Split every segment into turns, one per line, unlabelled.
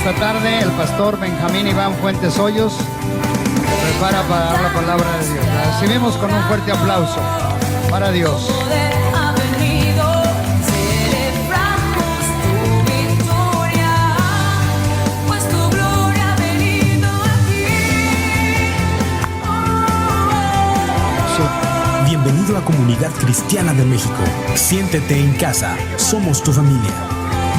Esta tarde el pastor Benjamín Iván Fuentes Hoyos se prepara para dar la palabra de Dios. La recibimos con un fuerte aplauso para Dios.
Bienvenido a Comunidad Cristiana de México. Siéntete en casa. Somos tu familia.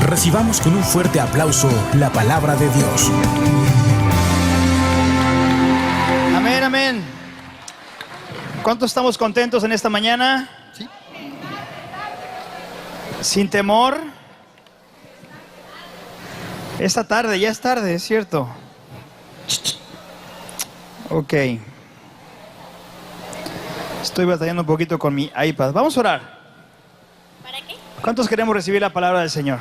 Recibamos con un fuerte aplauso la palabra de Dios.
Amén, amén. ¿Cuántos estamos contentos en esta mañana?
¿Sí?
Sin temor. Esta tarde, ya es tarde, es cierto. Ok. Estoy batallando un poquito con mi iPad. Vamos a orar.
¿Para qué?
¿Cuántos queremos recibir la palabra del Señor?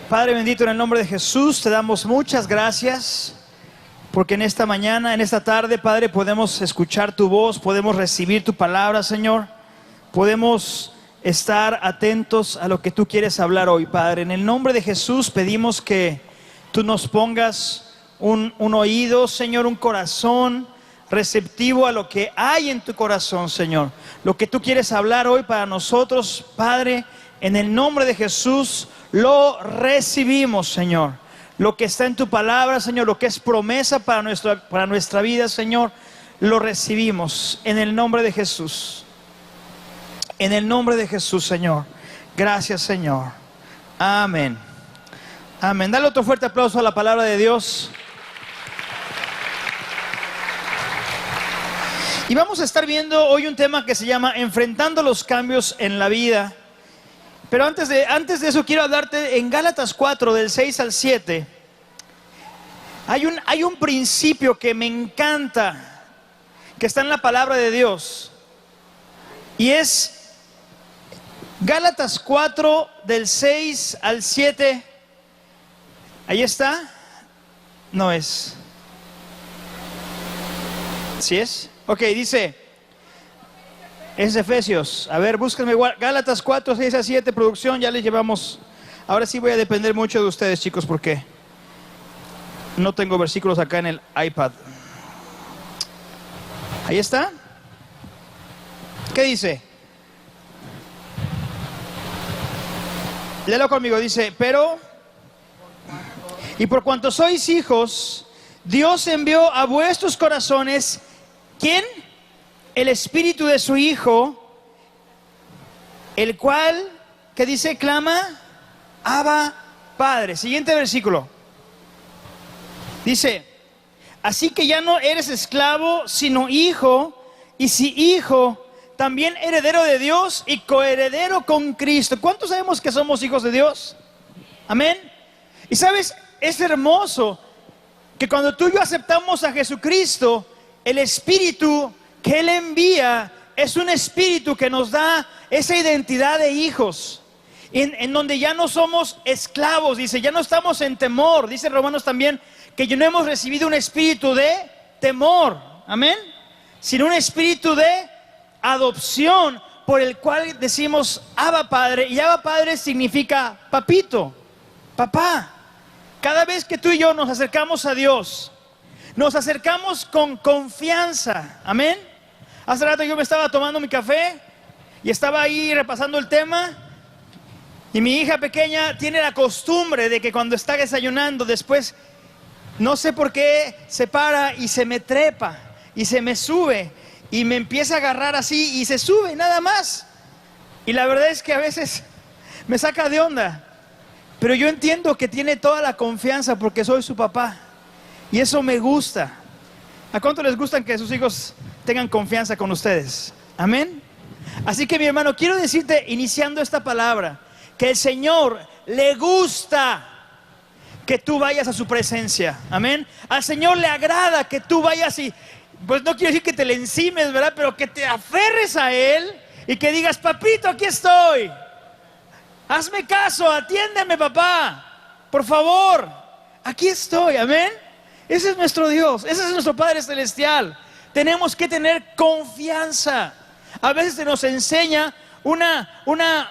Padre bendito, en el nombre de Jesús, te damos muchas gracias porque en esta mañana, en esta tarde, Padre, podemos escuchar tu voz, podemos recibir tu palabra, Señor. Podemos estar atentos a lo que tú quieres hablar hoy, Padre. En el nombre de Jesús pedimos que tú nos pongas un oído, Señor, un corazón receptivo a lo que hay en tu corazón, Señor. Lo que tú quieres hablar hoy para nosotros, Padre, en el nombre de Jesús, lo recibimos, Señor. Lo que está en tu palabra, Señor, lo que es promesa para nuestra vida, Señor, lo recibimos en el nombre de Jesús. En el nombre de Jesús, Señor. Gracias, Señor. Amén. Amén. Dale otro fuerte aplauso a la palabra de Dios. Y vamos a estar viendo hoy un tema que se llama Enfrentando los cambios en la vida. Pero antes de eso quiero hablarte en Gálatas 4, del 6 al 7. Hay un principio que me encanta, que está en la palabra de Dios. Y es Gálatas 4, del 6 al 7. Ahí está. No es. ¿Sí es? Ok, dice, es Efesios. A ver, búsquenme Gálatas 4, 6 a 7, producción, ya les llevamos. Ahora sí voy a depender mucho de ustedes, chicos, porque no tengo versículos acá en el iPad. Ahí está. ¿Qué dice? Léelo conmigo, dice, pero, y por cuanto sois hijos, Dios envió a vuestros corazones, ¿quién? El Espíritu de su Hijo, el cual, ¿qué dice? Clama, Abba, Padre. Siguiente versículo. Dice, así que ya no eres esclavo, sino hijo, y si hijo, también heredero de Dios y coheredero con Cristo. ¿Cuántos sabemos que somos hijos de Dios? Amén. Y sabes, es hermoso que cuando tú y yo aceptamos a Jesucristo, el Espíritu que Él envía es un Espíritu que nos da esa identidad de hijos, en donde ya no somos esclavos, dice, ya no estamos en temor. Dice Romanos también que ya no hemos recibido un espíritu de temor, amén, sino un espíritu de adopción, por el cual decimos Abba Padre. Y Abba Padre significa papito, papá. Cada vez que tú y yo nos acercamos a Dios, nos acercamos con confianza, amén. Hace rato yo me estaba tomando mi café y estaba ahí repasando el tema, y mi hija pequeña tiene la costumbre de que cuando está desayunando, después, no sé por qué, se para y se me trepa y se me sube y me empieza a agarrar así y se sube nada más. Y la verdad es que a veces me saca de onda, pero yo entiendo que tiene toda la confianza porque soy su papá. Y eso me gusta. ¿A cuánto les gustan que sus hijos tengan confianza con ustedes? Amén. Así que mi hermano, quiero decirte, iniciando esta palabra, que el Señor le gusta que tú vayas a su presencia. Amén. Al Señor le agrada que tú vayas y, pues no quiero decir que te le encimes, ¿verdad? Pero que te aferres a Él y que digas, papito, aquí estoy. Hazme caso, atiéndeme, papá. Por favor, aquí estoy. Amén. Ese es nuestro Dios, ese es nuestro Padre Celestial. Tenemos que tener confianza. A veces se nos enseña una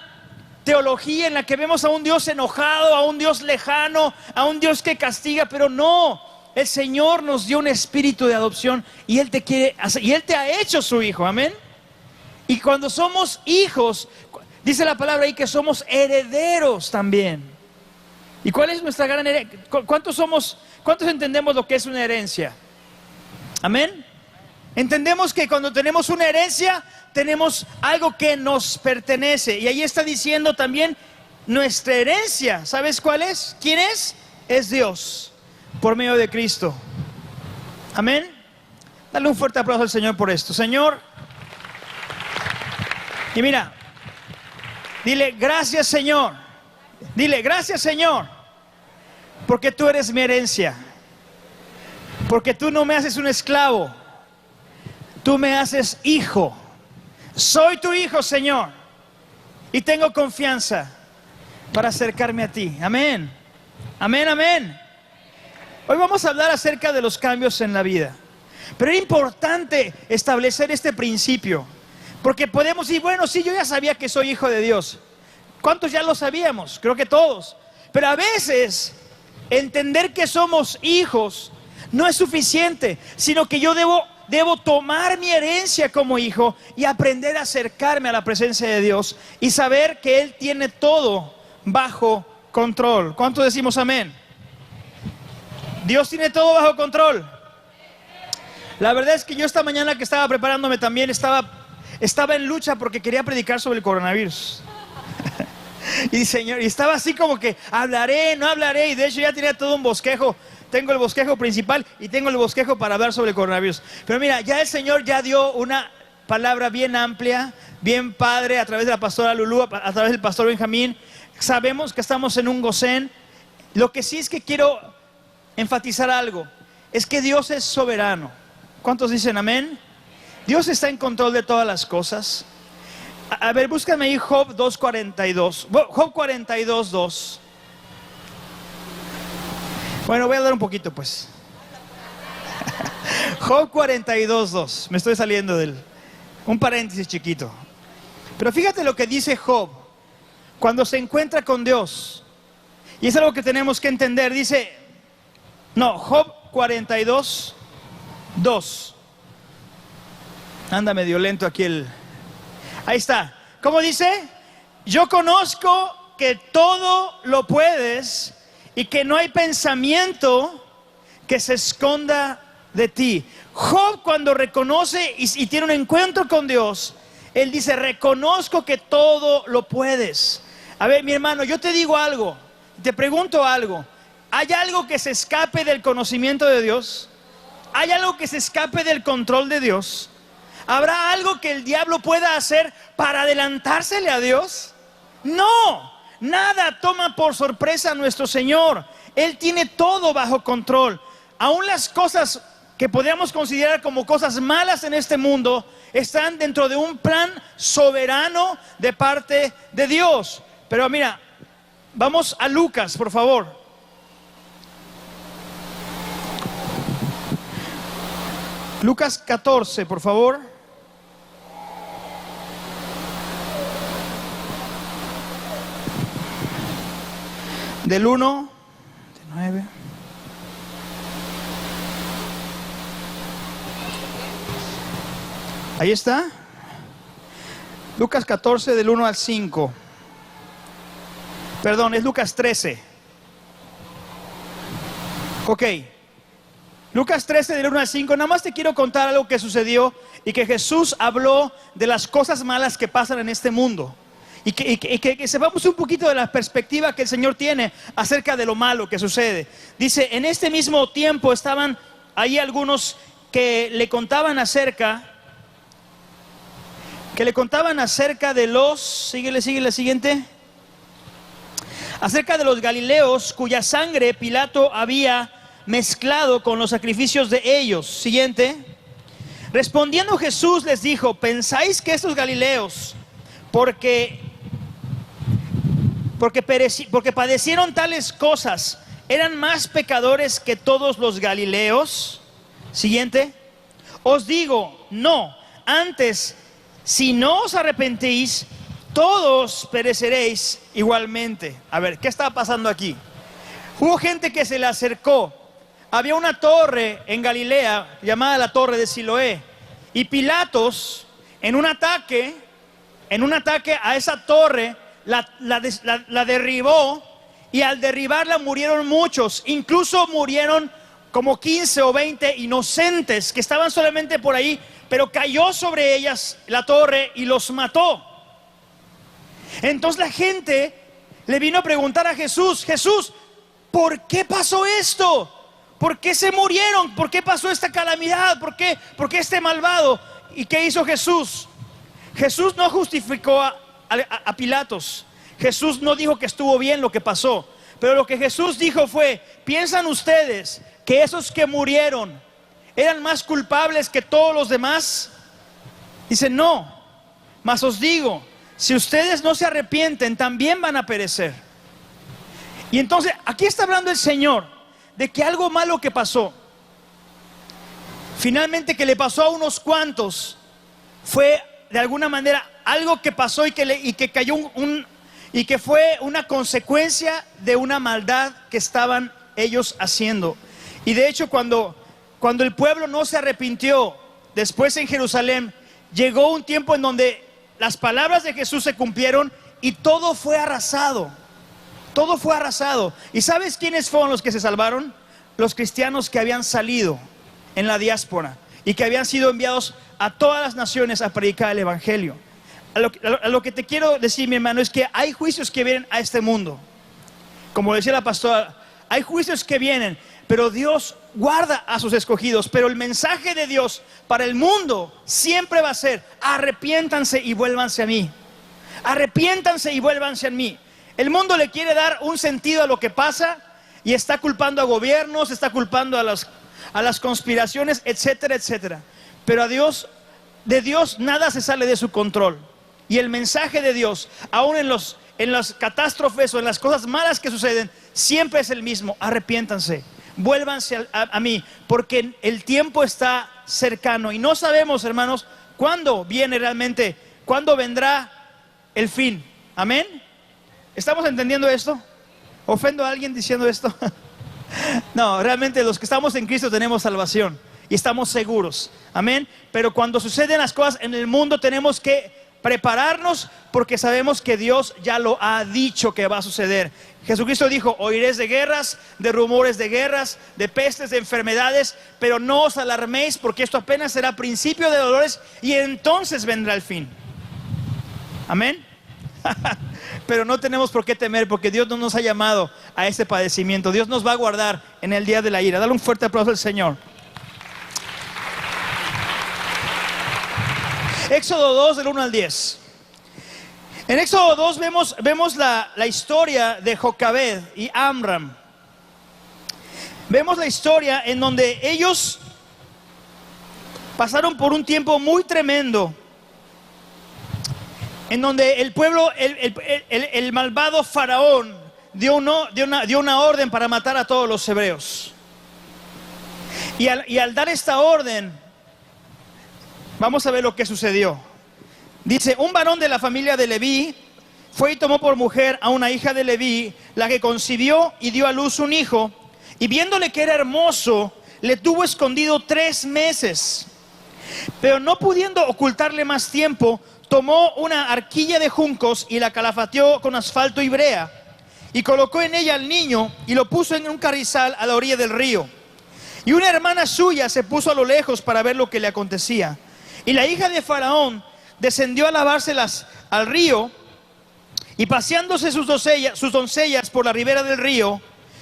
teología en la que vemos a un Dios enojado, a un Dios lejano, a un Dios que castiga, pero no. El Señor nos dio un espíritu de adopción y Él te quiere hacer, y Él te ha hecho su hijo, amén. Y cuando somos hijos, dice la palabra ahí que somos herederos también. ¿Y cuál es nuestra gran herencia? ¿Cuántos entendemos lo que es una herencia? Amén. Entendemos que cuando tenemos una herencia, tenemos algo que nos pertenece. Y ahí está diciendo también nuestra herencia. ¿Sabes cuál es? ¿Quién es? Es Dios, por medio de Cristo. Amén. Dale un fuerte aplauso al Señor por esto. Señor. Y mira, dile gracias Señor. Dile gracias Señor, porque tú eres mi herencia. Porque tú no me haces un esclavo, tú me haces hijo. Soy tu hijo, Señor, y tengo confianza para acercarme a ti. Amén. Amén, amén. Hoy vamos a hablar acerca de los cambios en la vida. Pero es importante establecer este principio, porque podemos decir, bueno, sí, yo ya sabía que soy hijo de Dios. ¿Cuántos ya lo sabíamos? Creo que todos. Pero a veces entender que somos hijos no es suficiente, sino que yo debo tomar mi herencia como hijo y aprender a acercarme a la presencia de Dios y saber que Él tiene todo bajo control. ¿Cuántos decimos amén? Dios tiene todo bajo control. La verdad es que yo esta mañana que estaba preparándome también estaba en lucha porque quería predicar sobre el coronavirus. Y Señor, y estaba así como que hablaré, no hablaré, y de hecho ya tenía todo un bosquejo. Tengo el bosquejo principal y tengo el bosquejo para hablar sobre el coronavirus. Pero mira, ya el Señor ya dio una palabra bien amplia, bien padre, a través de la pastora Lulú, a través del pastor Benjamín. Sabemos que estamos en un gocén. Lo que sí es que quiero enfatizar algo, es que Dios es soberano. ¿Cuántos dicen amén? Dios está en control de todas las cosas. A ver, búscame ahí Job 2:42. Job 42:2. Bueno, voy a dar un poquito pues. Job 42:2. Me estoy saliendo un paréntesis chiquito. Pero fíjate lo que dice Job cuando se encuentra con Dios. Y es algo que tenemos que entender. Dice, Job 42:2. Anda medio lento aquí Ahí está. ¿Cómo dice? Yo conozco que todo lo puedes y que no hay pensamiento que se esconda de ti. Job, cuando reconoce y tiene un encuentro con Dios, él dice, reconozco que todo lo puedes. A ver, mi hermano, yo te digo algo, te pregunto algo. ¿Hay algo que se escape del conocimiento de Dios? ¿Hay algo que se escape del control de Dios? ¿Habrá algo que el diablo pueda hacer para adelantársele a Dios? No, nada toma por sorpresa a nuestro Señor. Él tiene todo bajo control. Aún las cosas que podríamos considerar como cosas malas en este mundo están dentro de un plan soberano de parte de Dios. Pero mira, vamos a Lucas, por favor. Lucas 14, por favor. Del 1, del 9. Ahí está. Lucas 14, del 1 al 5. Perdón, es Lucas 13. Ok. Lucas 13, del 1 al 5. Nada más te quiero contar algo que sucedió y que Jesús habló de las cosas malas que pasan en este mundo. Y que sepamos un poquito de la perspectiva que el Señor tiene acerca de lo malo que sucede. Dice, en este mismo tiempo estaban ahí algunos que le contaban acerca de los, síguele siguiente, acerca de los galileos cuya sangre Pilato había mezclado con los sacrificios de ellos. Siguiente. Respondiendo Jesús les dijo, ¿pensáis que estos galileos, porque padecieron tales cosas, eran más pecadores que todos los galileos? Siguiente. Os digo, no, antes, si no os arrepentís, todos pereceréis igualmente. A ver, ¿qué estaba pasando aquí? Hubo gente que se le acercó. Había una torre en Galilea llamada la Torre de Siloé. Y Pilatos, en un ataque a esa torre, la derribó. Y al derribarla murieron muchos. Incluso murieron como 15 o 20 inocentes que estaban solamente por ahí. Pero cayó sobre ellas la torre y los mató. Entonces la gente le vino a preguntar a Jesús: Jesús, ¿por qué pasó esto? ¿Por qué se murieron? ¿Por qué pasó esta calamidad? ¿Por qué este malvado? ¿Y qué hizo Jesús? Jesús no justificó a Pilatos. Jesús no dijo que estuvo bien lo que pasó. Pero lo que Jesús dijo fue: ¿piensan ustedes que esos que murieron eran más culpables que todos los demás? Dice: no, mas os digo, si ustedes no se arrepienten, también van a perecer. Y entonces aquí está hablando el Señor de que algo malo que pasó, finalmente que le pasó a unos cuantos, fue de alguna manera algo que pasó y que cayó y que fue una consecuencia de una maldad que estaban ellos haciendo. Y de hecho cuando el pueblo no se arrepintió, después en Jerusalén llegó un tiempo en donde las palabras de Jesús se cumplieron y todo fue arrasado. Todo fue arrasado. ¿Y sabes quiénes fueron los que se salvaron? Los cristianos que habían salido en la diáspora y que habían sido enviados a todas las naciones a predicar el evangelio. A lo que te quiero decir, mi hermano, es que hay juicios que vienen a este mundo. Como decía la pastora, hay juicios que vienen, pero Dios guarda a sus escogidos. Pero el mensaje de Dios para el mundo siempre va a ser: arrepiéntanse y vuélvanse a mí. Arrepiéntanse y vuélvanse a mí. El mundo le quiere dar un sentido a lo que pasa y está culpando a gobiernos, está culpando a las conspiraciones, etcétera, etcétera. Pero de Dios nada se sale de su control. Y el mensaje de Dios, aún en las catástrofes o en las cosas malas que suceden, siempre es el mismo: arrepiéntanse, vuélvanse a mí, porque el tiempo está cercano. Y no sabemos, hermanos, cuándo viene realmente, cuándo vendrá el fin. Amén. ¿Estamos entendiendo esto? ¿Ofendo a alguien diciendo esto? No, realmente los que estamos en Cristo tenemos salvación y estamos seguros. Amén. Pero cuando suceden las cosas en el mundo tenemos que prepararnos, porque sabemos que Dios ya lo ha dicho que va a suceder. Jesucristo dijo: oiréis de guerras, de rumores de guerras, de pestes, de enfermedades, pero no os alarméis, porque esto apenas será principio de dolores y entonces vendrá el fin. Amén. Pero no tenemos por qué temer, porque Dios no nos ha llamado a este padecimiento. Dios nos va a guardar en el día de la ira. Dale un fuerte aplauso al Señor. Éxodo 2, del 1 al 10. En Éxodo 2 vemos la historia de Jocabed y Amram. Vemos la historia en donde ellos pasaron por un tiempo muy tremendo, en donde el pueblo, el malvado faraón dio una orden para matar a todos los hebreos. Y al dar esta orden, vamos a ver lo que sucedió. Dice: un varón de la familia de Leví fue y tomó por mujer a una hija de Leví, la que concibió y dio a luz un hijo, y viéndole que era hermoso, le tuvo escondido 3 meses. Pero no pudiendo ocultarle más tiempo, tomó una arquilla de juncos y la calafateó con asfalto y brea, y colocó en ella al niño y lo puso en un carrizal a la orilla del río. Y una hermana suya se puso a lo lejos para ver lo que le acontecía. Y la hija de Faraón descendió a lavárselas al río, y paseándose sus doncellas por la ribera del río,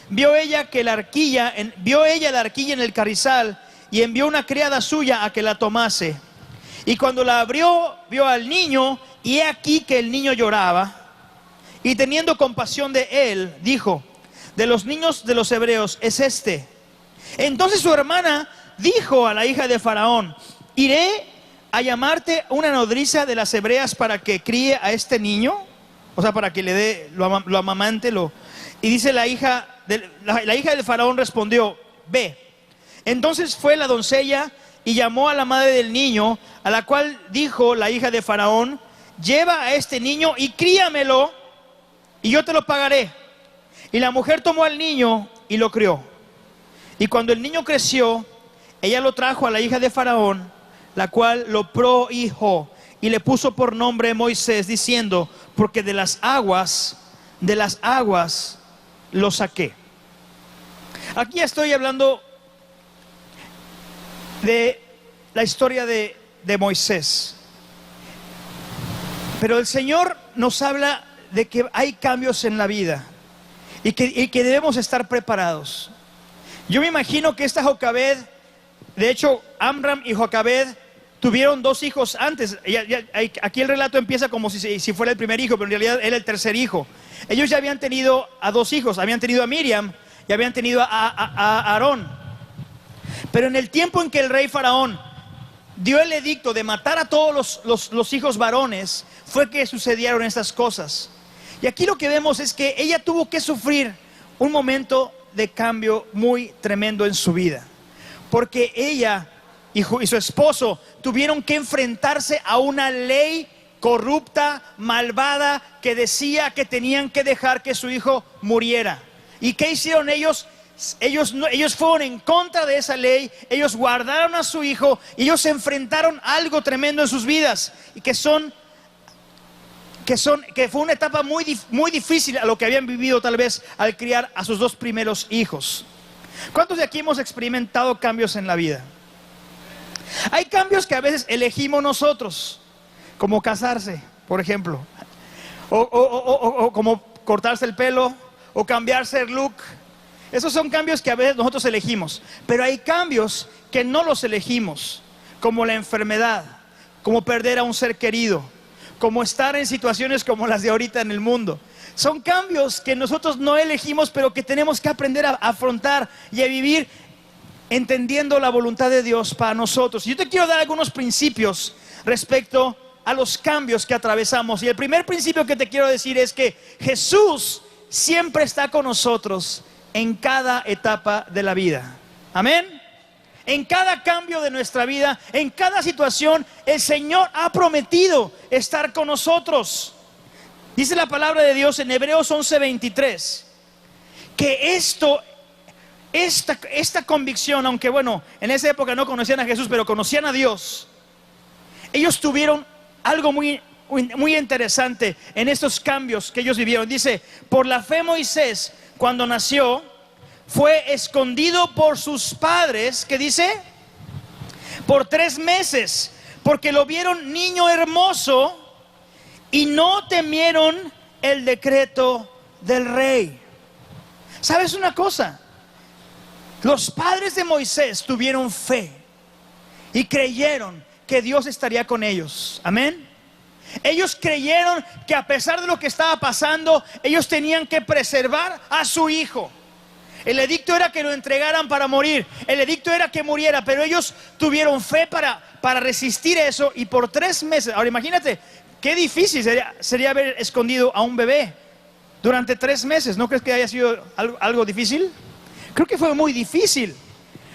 vio ella la arquilla en el carrizal, y envió una criada suya a que la tomase. Y cuando la abrió, vio al niño, y he aquí que el niño lloraba. Y teniendo compasión de él, dijo: de los niños de los hebreos es este. Entonces su hermana dijo a la hija de Faraón: iré a llamarte una nodriza de las hebreas para que críe a este niño, o sea, para que le dé, lo amamante. Y dice la hija del Faraón respondió: ve. Entonces fue la doncella y llamó a la madre del niño, a la cual dijo la hija de Faraón: lleva a este niño y críamelo y yo te lo pagaré. Y la mujer tomó al niño y lo crió. Y cuando el niño creció, ella lo trajo a la hija de Faraón, la cual lo prohijó y le puso por nombre Moisés, diciendo, porque de las aguas lo saqué. Aquí estoy hablando de la historia de Moisés. Pero el Señor nos habla de que hay cambios en la vida y que debemos estar preparados. Yo me imagino que esta Jocabed, de hecho Amram y Jocabed tuvieron 2 hijos antes. Aquí el relato empieza como si fuera el primer hijo, pero en realidad era el tercer hijo. Ellos ya habían tenido a 2 hijos, habían tenido a Miriam y habían tenido a Aarón. Pero en el tiempo en que el rey Faraón dio el edicto de matar a todos los hijos varones, fue que sucedieron estas cosas. Y aquí lo que vemos es que ella tuvo que sufrir un momento de cambio muy tremendo en su vida, porque ella y su esposo tuvieron que enfrentarse a una ley corrupta, malvada, que decía que tenían que dejar que su hijo muriera. ¿Y qué hicieron ellos? Ellos fueron en contra de esa ley, ellos guardaron a su hijo y ellos se enfrentaron a algo tremendo en sus vidas, y que fue una etapa muy difícil a lo que habían vivido tal vez al criar a sus 2 primeros hijos. ¿Cuántos de aquí hemos experimentado cambios en la vida? Hay cambios que a veces elegimos nosotros, como casarse, por ejemplo, o como cortarse el pelo, o cambiarse el look. Esos son cambios que a veces nosotros elegimos. Pero hay cambios que no los elegimos, como la enfermedad, como perder a un ser querido, como estar en situaciones como las de ahorita en el mundo. Son cambios que nosotros no elegimos, pero que tenemos que aprender a afrontar y a vivir entendiendo la voluntad de Dios para nosotros. Yo te quiero dar algunos principios respecto a los cambios que atravesamos. Y el primer principio que te quiero decir es que Jesús siempre está con nosotros en cada etapa de la vida. Amén. En cada cambio de nuestra vida, en cada situación, el Señor ha prometido estar con nosotros. Dice la palabra de Dios en Hebreos 11:23 que esta convicción, aunque bueno, en esa época no conocían a Jesús, pero conocían a Dios, ellos tuvieron algo muy interesante en estos cambios que ellos vivieron. Dice, por la fe Moisés, cuando nació, fue escondido por sus padres, ¿qué dice? Por 3 meses, porque lo vieron niño hermoso y no temieron el decreto del rey. ¿Sabes una cosa? Los padres de Moisés tuvieron fe y creyeron que Dios estaría con ellos. Amén. Ellos creyeron que a pesar de lo que estaba pasando, ellos tenían que preservar a su hijo. El edicto era que lo entregaran para morir, el edicto era que muriera, pero ellos tuvieron fe para resistir eso, y por 3 meses. Ahora imagínate, qué difícil sería haber escondido a un bebé durante 3 meses. ¿No crees que haya sido algo difícil? Creo que fue muy difícil,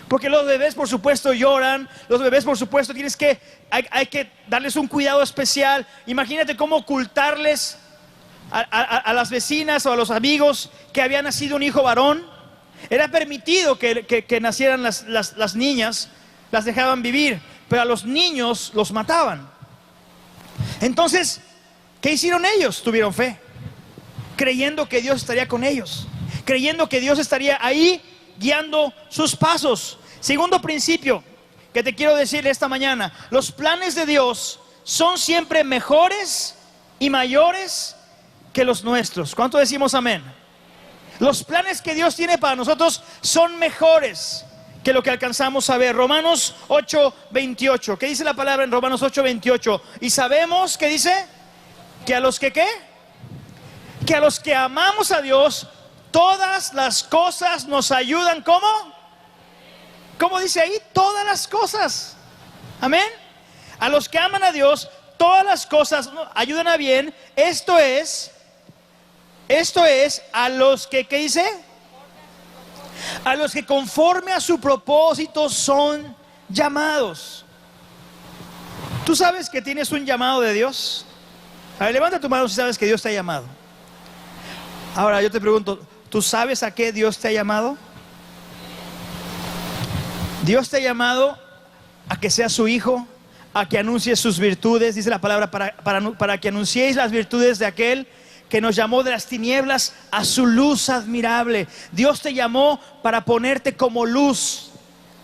porque los bebés por supuesto lloran, los bebés por supuesto hay que darles un cuidado especial. Imagínate cómo ocultarles a las vecinas o a los amigos que había nacido un hijo varón. Era permitido que nacieran las niñas, las dejaban vivir, pero a los niños los mataban. Entonces, ¿qué hicieron ellos? Tuvieron fe, creyendo que Dios estaría con ellos, creyendo que Dios estaría ahí guiando sus pasos. Segundo principio que te quiero decir esta mañana: los planes de Dios son siempre mejores y mayores que los nuestros. ¿Cuánto decimos amén? Los planes que Dios tiene para nosotros son mejores que lo que alcanzamos a ver. Romanos 8:28. ¿Qué dice la palabra en Romanos 8:28? Y sabemos, ¿qué dice? Que a los que ¿qué? Que a los que amamos a Dios, todas las cosas nos ayudan. ¿Cómo? ¿Cómo dice ahí? Todas las cosas. Amén. A los que aman a Dios, todas las cosas ayudan a bien. Esto es a los que, ¿qué dice? A los que conforme a su propósito son llamados. ¿Tú sabes que tienes un llamado de Dios? A ver, levanta tu mano si sabes que Dios te ha llamado. Ahora yo te pregunto, ¿tú sabes a qué Dios te ha llamado? Dios te ha llamado a que seas su hijo, a que anuncies sus virtudes, dice la palabra, para que anunciéis las virtudes de aquel que nos llamó de las tinieblas a su luz admirable. Dios te llamó para ponerte como luz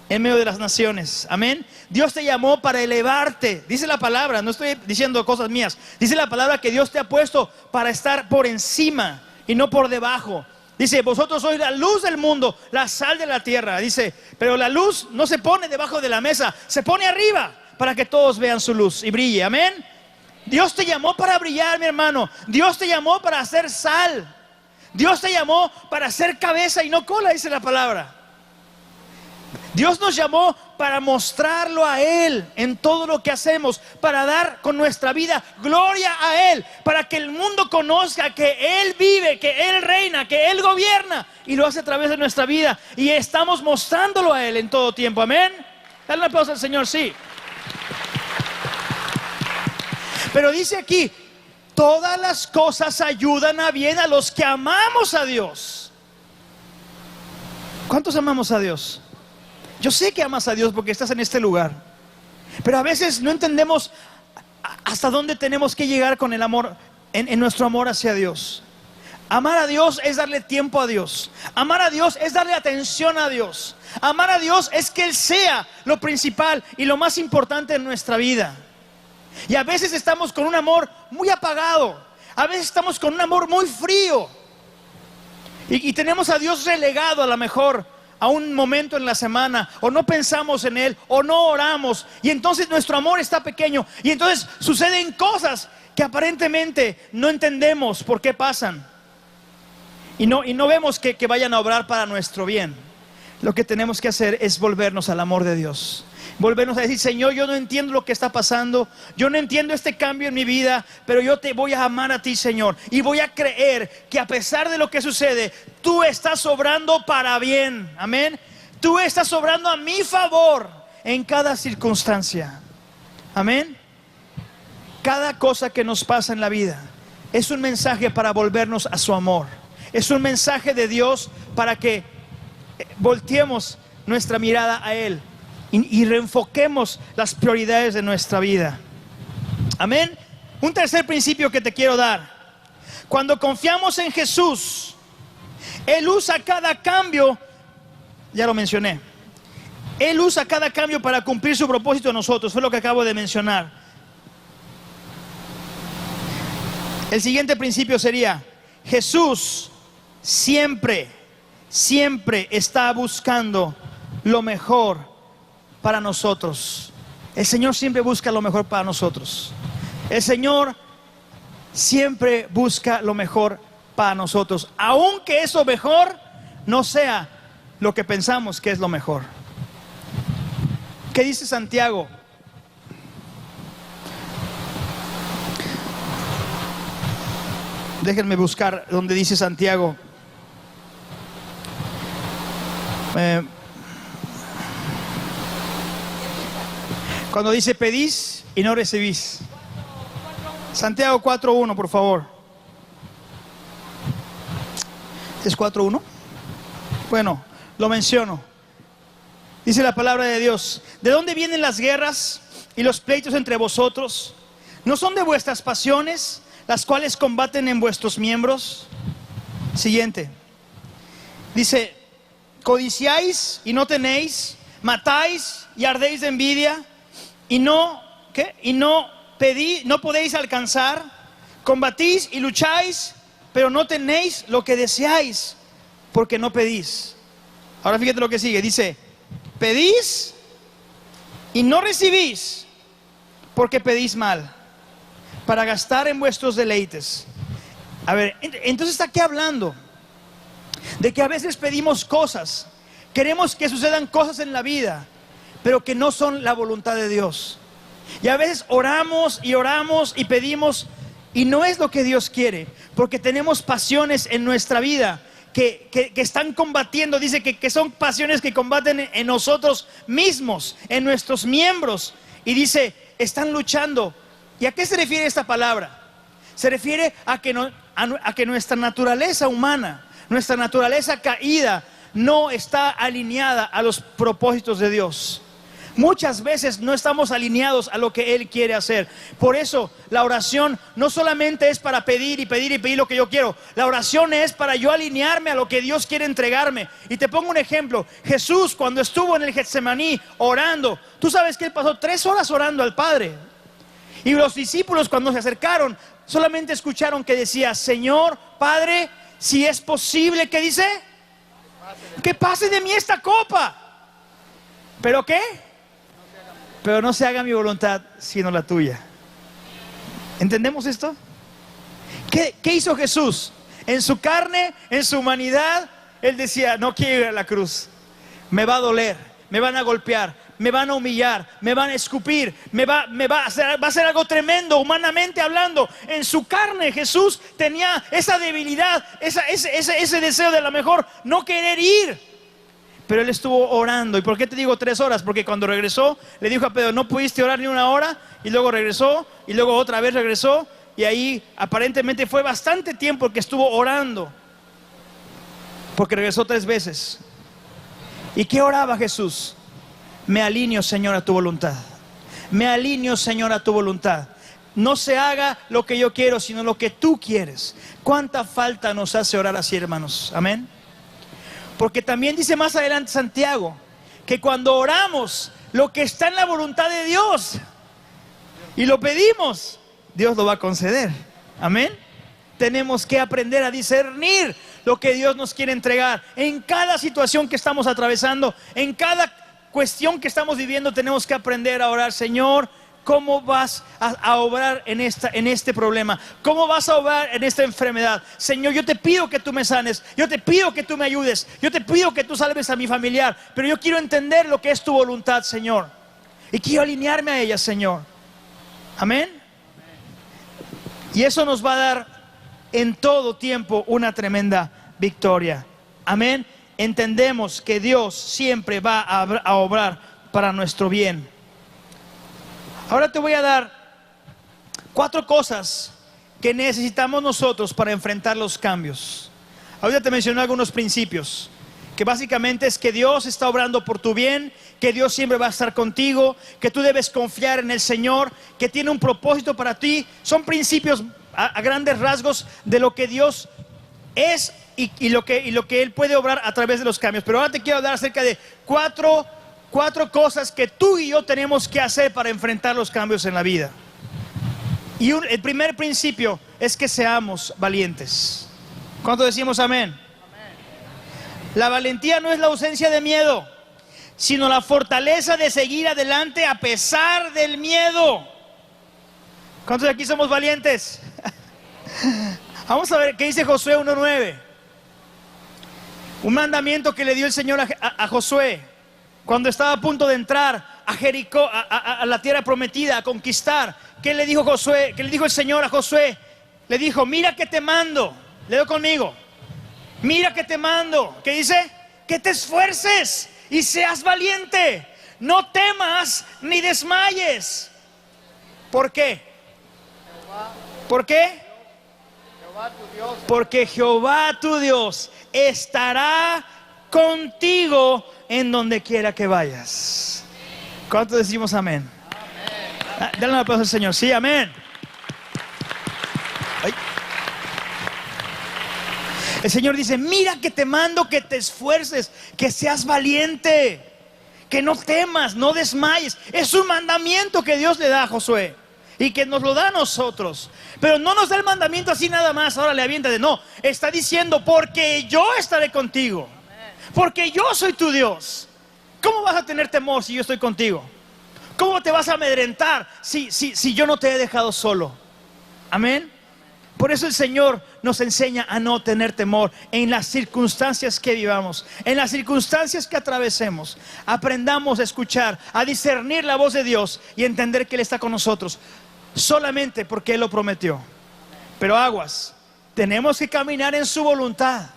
en medio de las naciones. Amén. Dios te llamó para elevarte. Dice la palabra, no estoy diciendo cosas mías. Dice la palabra que Dios te ha puesto para estar por encima y no por debajo. Dice, vosotros sois la luz del mundo, la sal de la tierra. Dice, pero la luz no se pone debajo de la mesa, se pone arriba para que todos vean su luz y brille. Amén. Dios te llamó para brillar, mi hermano. Dios te llamó para hacer sal. Dios te llamó para hacer cabeza y no cola, dice la palabra. Dios nos llamó para mostrarlo a Él en todo lo que hacemos, para dar con nuestra vida gloria a Él, para que el mundo conozca que Él vive, que Él reina, que Él gobierna, y lo hace a través de nuestra vida, y estamos mostrándolo a Él en todo tiempo. Amén. Dale un aplauso al Señor, sí. Pero dice aquí, todas las cosas ayudan a bien a los que amamos a Dios. ¿Cuántos amamos a Dios? Yo sé que amas a Dios porque estás en este lugar, pero a veces no entendemos hasta dónde tenemos que llegar con el amor, en nuestro amor hacia Dios. Amar a Dios es darle tiempo a Dios. Amar a Dios es darle atención a Dios. Amar a Dios es que Él sea lo principal y lo más importante en nuestra vida. Y a veces estamos con un amor muy apagado. A veces estamos con un amor muy frío. Y tenemos a Dios relegado a lo mejor a un momento en la semana, o no pensamos en Él, o no oramos, y entonces nuestro amor está pequeño, y entonces suceden cosas que aparentemente no entendemos por qué pasan, y no vemos que vayan a obrar para nuestro bien. Lo que tenemos que hacer es volvernos al amor de Dios, volvernos a decir, Señor, yo no entiendo lo que está pasando, yo no entiendo este cambio en mi vida, pero yo te voy a amar a ti, Señor, y voy a creer que a pesar de lo que sucede, tú estás obrando para bien. Amén. Tú estás obrando a mi favor en cada circunstancia. Amén. Cada cosa que nos pasa en la vida es un mensaje para volvernos a su amor. Es un mensaje de Dios para que volteemos nuestra mirada a Él y reenfoquemos las prioridades de nuestra vida. Amén. Un tercer principio que te quiero dar: cuando confiamos en Jesús, Él usa cada cambio, ya lo mencioné, Él usa cada cambio para cumplir su propósito en nosotros. Fue lo que acabo de mencionar. El siguiente principio sería: Jesús siempre está buscando lo mejor para nosotros. El Señor siempre busca lo mejor para nosotros. El Señor siempre busca lo mejor para nosotros, aunque eso mejor no sea lo que pensamos que es lo mejor. ¿Qué dice Santiago? Déjenme buscar donde dice Santiago. Cuando dice pedís y no recibís. Santiago 4:1, por favor. ¿Es 4:1? Bueno, lo menciono. Dice la palabra de Dios: ¿de dónde vienen las guerras y los pleitos entre vosotros? ¿No son de vuestras pasiones las cuales combaten en vuestros miembros? Siguiente. Dice: codiciáis y no tenéis, matáis y ardéis de envidia, y no podéis alcanzar, combatís y lucháis, pero no tenéis lo que deseáis, porque no pedís. Ahora fíjate lo que sigue, dice: pedís y no recibís, porque pedís mal, para gastar en vuestros deleites. A ver, entonces está aquí hablando de que a veces pedimos cosas, queremos que sucedan cosas en la vida, pero que no son la voluntad de Dios. Y a veces oramos y pedimos, y no es lo que Dios quiere, porque tenemos pasiones en nuestra vida que están combatiendo. Dice que son pasiones que combaten en nosotros mismos, en nuestros miembros. Y dice, están luchando. ¿Y a qué se refiere esta palabra? Se refiere a que nuestra naturaleza humana, nuestra naturaleza caída, no está alineada a los propósitos de Dios. Muchas veces no estamos alineados a lo que Él quiere hacer. Por eso la oración no solamente es para pedir y pedir y pedir lo que yo quiero. La oración es para yo alinearme a lo que Dios quiere entregarme. Y te pongo un ejemplo. Jesús, cuando estuvo en el Getsemaní orando, tú sabes que Él pasó 3 horas orando al Padre. Y los discípulos, cuando se acercaron, solamente escucharon que decía: Señor, Padre, si es posible, ¿qué dice? Que pase de mí esta copa. ¿Pero qué? Pero no se haga mi voluntad, sino la tuya. ¿Entendemos esto? ¿Qué hizo Jesús? En su carne, en su humanidad, Él decía: no quiero ir a la cruz. Me va a doler, me van a golpear, me van a humillar, me van a escupir, va a ser algo tremendo, humanamente hablando. En su carne Jesús tenía esa debilidad, ese deseo de a lo mejor no querer ir. Pero Él estuvo orando. ¿Y por qué te digo 3 horas? Porque cuando regresó, le dijo a Pedro: no pudiste orar ni 1 hora. Y luego regresó, y luego otra vez regresó. Y ahí aparentemente fue bastante tiempo que estuvo orando, porque regresó 3 veces. ¿Y qué oraba Jesús? Me alineo, Señor, a tu voluntad. Me alineo, Señor, a tu voluntad. No se haga lo que yo quiero, sino lo que tú quieres. ¿Cuánta falta nos hace orar así, hermanos? Amén. Porque también dice más adelante Santiago, que cuando oramos lo que está en la voluntad de Dios y lo pedimos, Dios lo va a conceder. Amén. Tenemos que aprender a discernir lo que Dios nos quiere entregar. En cada situación que estamos atravesando, en cada cuestión que estamos viviendo, tenemos que aprender a orar: Señor, ¿cómo vas a obrar en este problema? ¿Cómo vas a obrar en esta enfermedad? Señor, yo te pido que tú me sanes. Yo te pido que tú me ayudes. Yo te pido que tú salves a mi familiar. Pero yo quiero entender lo que es tu voluntad, Señor. Y quiero alinearme a ella, Señor. Amén. Y eso nos va a dar en todo tiempo una tremenda victoria. Amén. Entendemos que Dios siempre va a obrar para nuestro bien. Ahora te voy a dar 4 cosas que necesitamos nosotros para enfrentar los cambios. Ahorita te mencioné algunos principios, que básicamente es que Dios está obrando por tu bien, que Dios siempre va a estar contigo, que tú debes confiar en el Señor, que tiene un propósito para ti. Son principios a grandes rasgos de lo que Dios es y lo que Él puede obrar a través de los cambios. Pero ahora te quiero hablar acerca de 4 cosas que tú y yo tenemos que hacer para enfrentar los cambios en la vida. Y el primer principio es que seamos valientes. ¿Cuánto decimos amén? La valentía no es la ausencia de miedo, sino la fortaleza de seguir adelante a pesar del miedo. ¿Cuántos de aquí somos valientes? Vamos a ver qué dice Josué 1:9. Un mandamiento que le dio el Señor a Josué cuando estaba a punto de entrar a Jericó, a la tierra prometida, a conquistar. ¿Qué le dijo Josué? ¿Qué le dijo el Señor a Josué? Le dijo: mira que te mando. Leo conmigo. Mira que te mando. ¿Qué dice? Que te esfuerces y seas valiente. No temas ni desmayes. ¿Por qué? ¿Por qué? Porque Jehová tu Dios estará contigo en donde quiera que vayas. ¿Cuántos decimos amén? Dale un aplauso al Señor. Sí, amén. Ay. El Señor dice: mira que te mando que te esfuerces, que seas valiente, que no temas, no desmayes. Es un mandamiento que Dios le da a Josué y que nos lo da a nosotros. Pero no nos da el mandamiento así nada más. Ahora le avienta de no. Está diciendo: porque yo estaré contigo, porque yo soy tu Dios. ¿Cómo vas a tener temor si yo estoy contigo? ¿Cómo te vas a amedrentar si yo no te he dejado solo? Amén. Por eso el Señor nos enseña a no tener temor en las circunstancias que vivamos, en las circunstancias que atravesemos. Aprendamos a escuchar, a discernir la voz de Dios y entender que Él está con nosotros solamente porque Él lo prometió. Pero aguas, tenemos que caminar en su voluntad.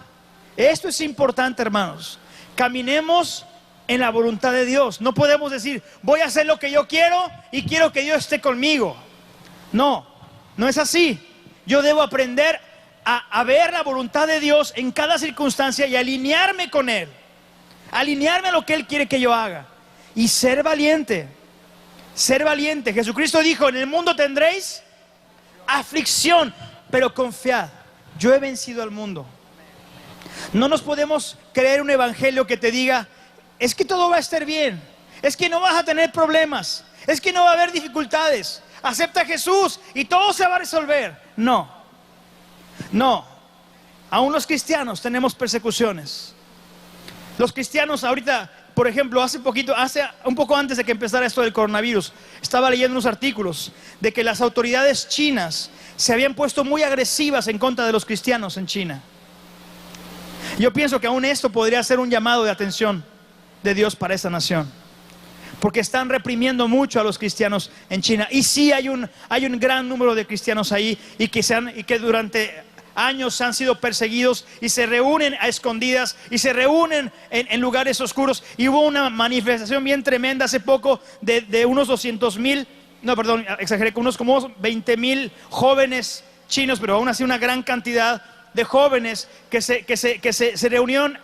Esto es importante, hermanos. Caminemos en la voluntad de Dios. No podemos decir: voy a hacer lo que yo quiero y quiero que Dios esté conmigo. No, no es así. yo debo aprender a ver la voluntad de Dios en cada circunstancia y alinearme con Él. Alinearme a lo que Él quiere que yo haga. Y ser valiente. Ser valiente. Jesucristo dijo, en el mundo tendréis aflicción, pero confiad, yo he vencido al mundo. No nos podemos creer un evangelio que te diga, es que todo va a estar bien, es que no vas a tener problemas, es que no va a haber dificultades, acepta a Jesús y todo se va a resolver. No, no, aún los cristianos tenemos persecuciones. Los cristianos ahorita, por ejemplo, hace un poco antes de que empezara esto del coronavirus, estaba leyendo unos artículos de que las autoridades chinas se habían puesto muy agresivas en contra de los cristianos en China. Yo pienso que aún esto podría ser un llamado de atención de Dios para esa nación, porque están reprimiendo mucho a los cristianos en China. Y sí hay un gran número de cristianos ahí y que durante años han sido perseguidos y se reúnen a escondidas y se reúnen en lugares oscuros. Y hubo una manifestación bien tremenda hace poco de unos 200,000, no, perdón, exageré, con unos como 20,000 jóvenes chinos, pero aún así una gran cantidad de jóvenes que se reunieron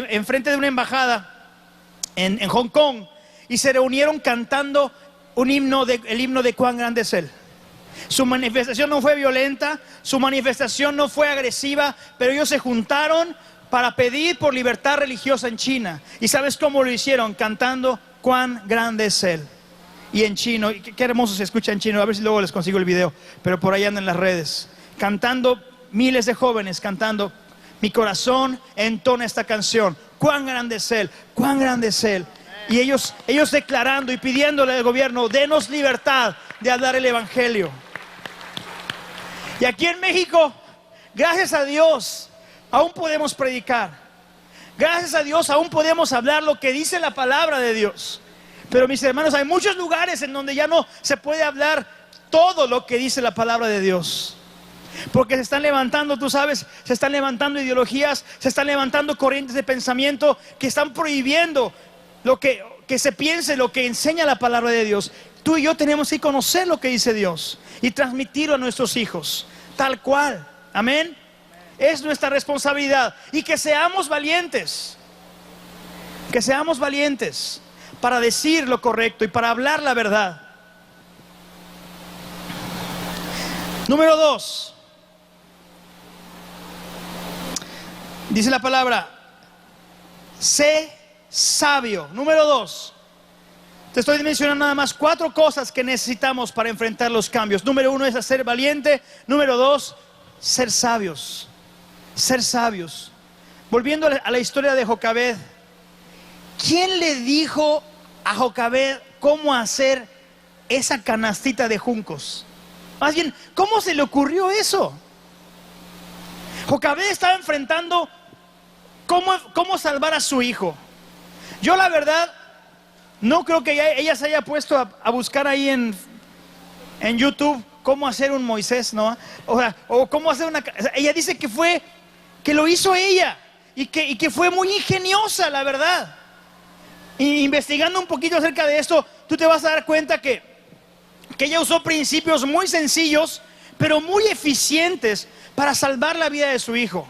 enfrente de una embajada en Hong Kong y se reunieron cantando el himno de cuán grande es Él. Su manifestación no fue violenta, su manifestación no fue agresiva, pero ellos se juntaron para pedir por libertad religiosa en China. ¿Y sabes cómo lo hicieron? Cantando cuán grande es Él. Y en chino, qué hermoso se escucha en chino, a ver si luego les consigo el video, pero por ahí andan en las redes. Cantando, miles de jóvenes cantando, mi corazón entona esta canción, cuán grande es Él, cuán grande es Él. Y ellos declarando y pidiéndole al gobierno, denos libertad de hablar el evangelio. Y aquí en México, gracias a Dios, aún podemos predicar. Gracias a Dios, aún podemos hablar lo que dice la palabra de Dios. Pero mis hermanos, hay muchos lugares en donde ya no se puede hablar todo lo que dice la palabra de Dios. Porque se están levantando, tú sabes, se están levantando ideologías, se están levantando corrientes de pensamiento que están prohibiendo lo que se piense, lo que enseña la palabra de Dios. Tú y yo tenemos que conocer lo que dice Dios y transmitirlo a nuestros hijos, tal cual. Amén. Es nuestra responsabilidad. Y que seamos valientes. Que seamos valientes para decir lo correcto y para hablar la verdad. Número 2. Dice la palabra, sé sabio. Número 2. Te estoy mencionando nada más 4 cosas que necesitamos para enfrentar los cambios. Número 1 es ser valiente. Número 2, ser sabios. Ser sabios. Volviendo a la historia de Jocabed, ¿quién le dijo a Jocabed cómo hacer esa canastita de juncos? Más bien, ¿cómo se le ocurrió eso? Jocabed estaba enfrentando cómo salvar a su hijo. Yo la verdad no creo que ella se haya puesto a buscar ahí en YouTube cómo hacer un Moisés, ¿no? O cómo hacer una... Ella dice que lo hizo ella y que fue muy ingeniosa, la verdad. Y investigando un poquito acerca de esto, tú te vas a dar cuenta que ella usó principios muy sencillos, pero muy eficientes para salvar la vida de su hijo.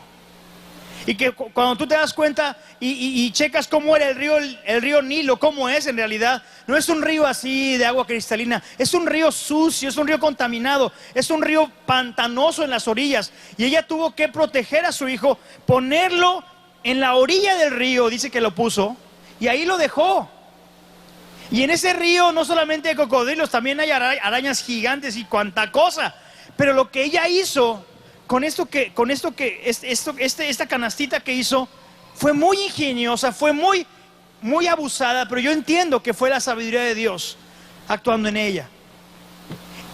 Y que cuando tú te das cuenta y checas cómo era el río Nilo, cómo es en realidad, no es un río así de agua cristalina, es un río sucio, es un río contaminado, es un río pantanoso en las orillas. Y ella tuvo que proteger a su hijo, ponerlo en la orilla del río, dice que lo puso, y ahí lo dejó. Y en ese río no solamente hay cocodrilos, también hay arañas gigantes y cuanta cosa. Pero lo que ella hizo esta canastita que hizo fue muy ingeniosa, fue muy abusada, pero yo entiendo que fue la sabiduría de Dios actuando en ella.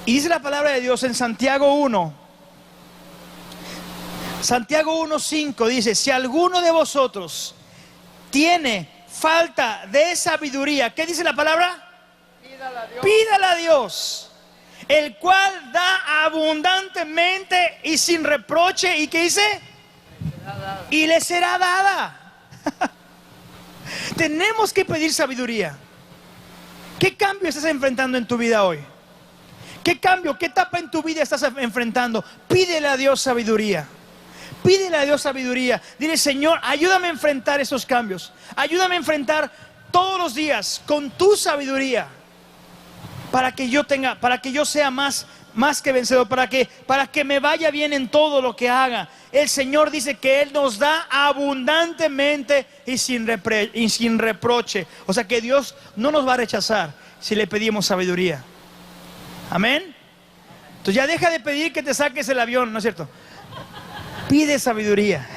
Y dice la palabra de Dios en Santiago 1:5 dice, si alguno de vosotros tiene falta de sabiduría, ¿qué dice la palabra? Pídala a Dios, el cual da abundantemente y sin reproche. ¿Y qué dice? Y le será dada. Tenemos que pedir sabiduría. ¿Qué cambio estás enfrentando en tu vida hoy? ¿Qué cambio, qué etapa en tu vida estás enfrentando? Pídele a Dios sabiduría. Pídele a Dios sabiduría. Dile, Señor, ayúdame a enfrentar esos cambios. Ayúdame a enfrentar todos los días con tu sabiduría. Para que yo sea más que vencedor, para que me vaya bien en todo lo que haga. El Señor dice que Él nos da abundantemente y sin reproche. O sea que Dios no nos va a rechazar si le pedimos sabiduría. Amén. Entonces ya deja de pedir que te saques el avión, ¿no es cierto? Pide sabiduría.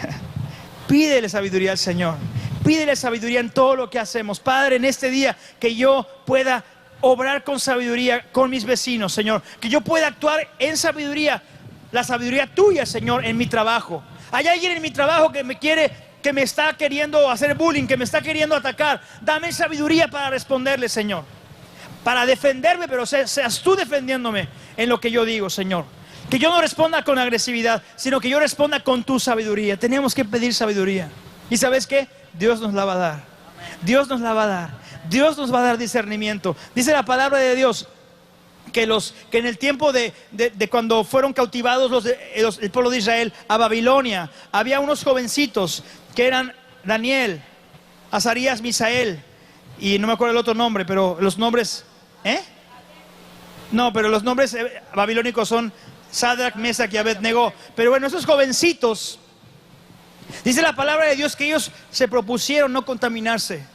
Pídele sabiduría al Señor. Pídele sabiduría en todo lo que hacemos. Padre, en este día que yo pueda obrar con sabiduría con mis vecinos, Señor. Que yo pueda actuar en sabiduría, la sabiduría tuya, Señor, en mi trabajo. Hay alguien en mi trabajo que me está queriendo hacer bullying, que me está queriendo atacar. Dame sabiduría para responderle, Señor. Para defenderme, pero seas tú defendiéndome en lo que yo digo, Señor. Que yo no responda con agresividad, sino que yo responda con tu sabiduría. Tenemos que pedir sabiduría. ¿Y sabes qué? Dios nos la va a dar. Dios nos la va a dar. Dios nos va a dar discernimiento. Dice la palabra de Dios que en el tiempo de cuando fueron cautivados el pueblo de Israel a Babilonia, había unos jovencitos que eran Daniel, Azarías, Misael, y no me acuerdo el otro nombre, pero los nombres, no, pero los nombres babilónicos son Sadrach, Mesach y Abednego. Pero bueno, esos jovencitos, dice la palabra de Dios que ellos se propusieron no contaminarse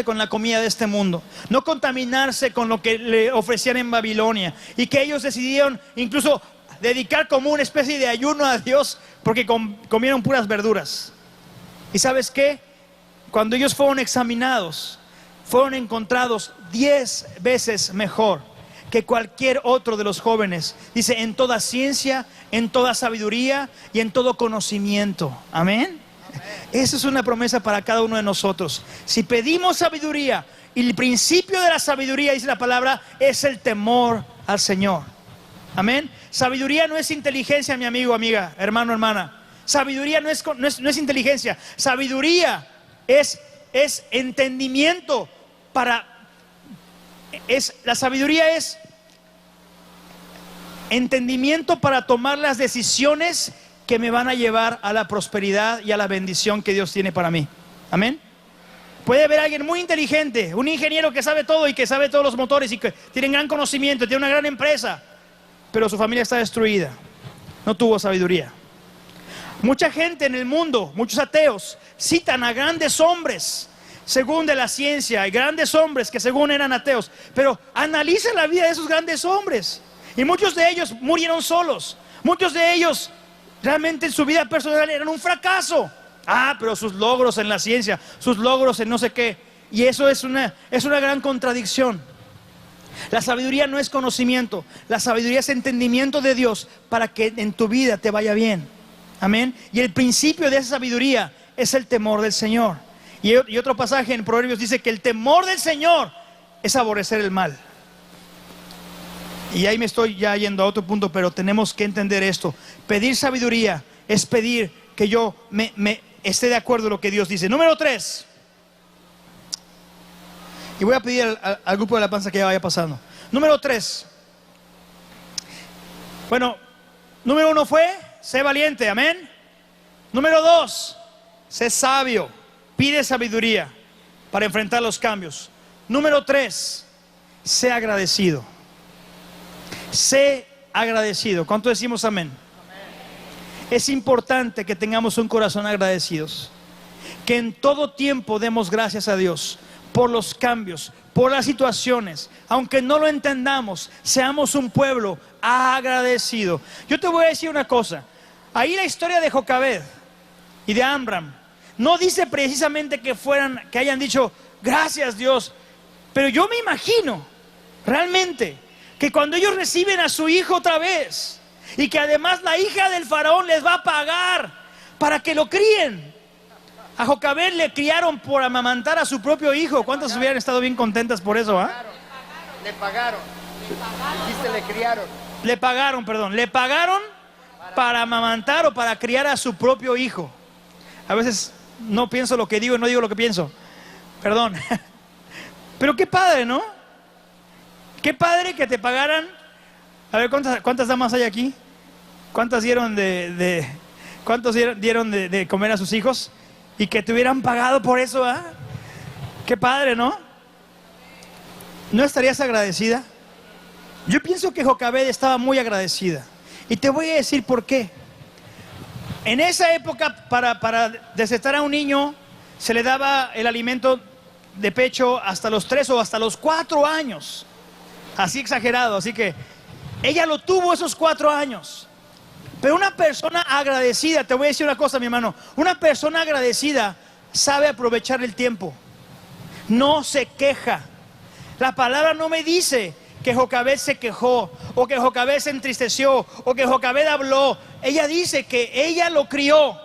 con la comida de este mundo, no contaminarse con lo que le ofrecían en Babilonia, y que ellos decidieron incluso dedicar como una especie de ayuno a Dios porque comieron puras verduras. ¿Y sabes qué? Cuando ellos fueron examinados, fueron encontrados 10 veces mejor que cualquier otro de los jóvenes. Dice, en toda ciencia, en toda sabiduría y en todo conocimiento. Amén. Esa es una promesa para cada uno de nosotros. Si pedimos sabiduría, y el principio de la sabiduría, dice la palabra, es el temor al Señor. Amén. Sabiduría no es inteligencia, mi amigo, amiga, hermano, hermana. Sabiduría no es inteligencia. Sabiduría es entendimiento la sabiduría es entendimiento para tomar las decisiones que me van a llevar a la prosperidad y a la bendición que Dios tiene para mí. Amén. Puede haber alguien muy inteligente, un ingeniero que sabe todo y que sabe todos los motores y que tiene gran conocimiento, tiene una gran empresa, pero su familia está destruida, no tuvo sabiduría. Mucha gente en el mundo, muchos ateos, citan a grandes hombres según de la ciencia, hay grandes hombres que según eran ateos, pero analiza la vida de esos grandes hombres, y muchos de ellos murieron solos, muchos de ellos realmente en su vida personal eran un fracaso. Pero sus logros en la ciencia, sus logros en no sé qué, y eso es una gran contradicción. La sabiduría no es conocimiento, la sabiduría es entendimiento de Dios para que en tu vida te vaya bien. Amén. Y el principio de esa sabiduría es el temor del Señor. Y otro pasaje en Proverbios dice que el temor del Señor es aborrecer el mal. Y ahí me estoy ya yendo a otro punto, pero tenemos que entender esto. Pedir sabiduría es pedir que yo me esté de acuerdo en lo que Dios dice. Número 3. Y voy a pedir al grupo de la panza que ya vaya pasando. Número 3. Bueno, número 1 fue, sé valiente, amén. Número 2, sé sabio. Pide sabiduría para enfrentar los cambios. Número 3, sé agradecido. Sé agradecido. ¿Cuánto decimos amén? Es importante que tengamos un corazón agradecidos, que en todo tiempo demos gracias a Dios por los cambios, por las situaciones, aunque no lo entendamos, seamos un pueblo agradecido. Yo te voy a decir una cosa, ahí la historia de Jocabed y de Amram no dice precisamente que hayan dicho gracias Dios, pero yo me imagino realmente que cuando ellos reciben a su hijo otra vez, y que además la hija del faraón les va a pagar para que lo críen. A Jocabed le criaron por amamantar a su propio hijo. ¿Cuántas hubieran estado bien contentas por eso?
Le pagaron. Dice, le criaron.
Le pagaron para amamantar o para criar a su propio hijo. A veces no pienso lo que digo y no digo lo que pienso. Perdón. Pero qué padre, ¿no? Qué padre que te pagaran. A ver, ¿cuántas damas hay aquí? ¿Cuántas dieron cuántos dieron de comer a sus hijos? Y que te hubieran pagado por eso, ¿ah? Qué padre, ¿no? ¿No estarías agradecida? Yo pienso que Jocabed estaba muy agradecida. Y te voy a decir por qué. En esa época, para destetar a un niño, se le daba el alimento de pecho hasta los 3 o hasta los 4 años. Así exagerado, así que ella lo tuvo esos 4 años. Pero una persona agradecida, te voy a decir una cosa, mi hermano, una persona agradecida sabe aprovechar el tiempo, no se queja. La palabra no me dice que Jocabed se quejó, o que Jocabed se entristeció, o que Jocabed habló. Ella dice que ella lo crió.